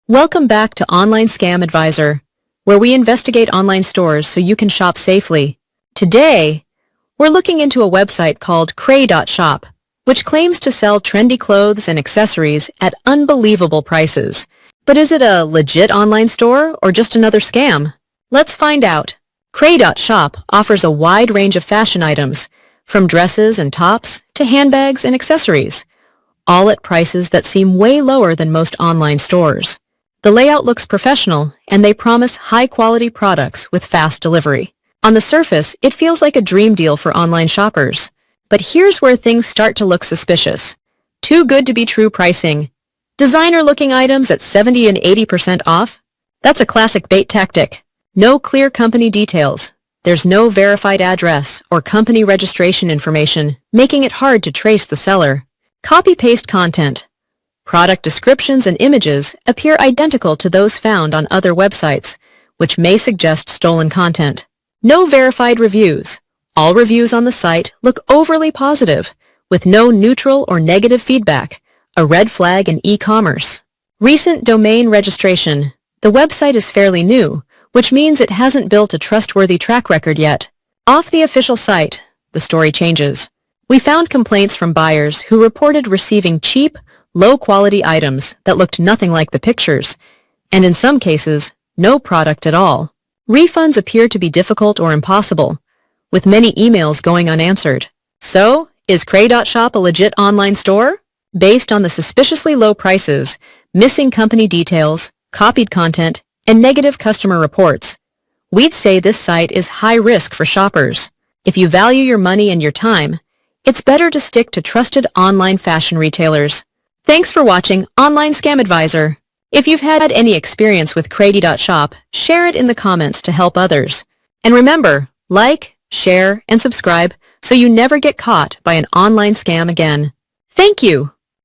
Welcome back to Online Scam Advisor, where we investigate online stores so you can shop safely. Today, we're looking into a website called Kraey.shop, which claims to sell trendy clothes and accessories at unbelievable prices. But is it a legit online store or just another scam? Let's find out. Kraey.shop offers a wide range of fashion items, from dresses and tops to handbags and accessories, all at prices that seem way lower than most online stores. The layout looks professional, and they promise high-quality products with fast delivery. On the surface, it feels like a dream deal for online shoppers. But here's where things start to look suspicious. Too good to be true pricing. Designer-looking items at 70 and 80% off? That's a classic bait tactic. No clear company details. There's no verified address or company registration information, making it hard to trace the seller. Copy-paste content. Product descriptions and images appear identical to those found on other websites, which may suggest stolen content. No verified reviews. All reviews on the site look overly positive, with no neutral or negative feedback, a red flag in e-commerce. Recent domain registration. The website is fairly new, which means it hasn't built a trustworthy track record yet. Off the official site, the story changes. We found complaints from buyers who reported receiving cheap, low-quality items that looked nothing like the pictures, and in some cases, no product at all. Refunds appear to be difficult or impossible, with many emails going unanswered. So, is Kraey.shop a legit online store? Based on the suspiciously low prices, missing company details, copied content, and negative customer reports, we'd say this site is high risk for shoppers. If you value your money and your time, it's better to stick to trusted online fashion retailers. Thanks for watching Online Scam Advisor. If you've had any experience with Kraey.shop, share it in the comments to help others. And remember, like, share, and subscribe so you never get caught by an online scam again. Thank you!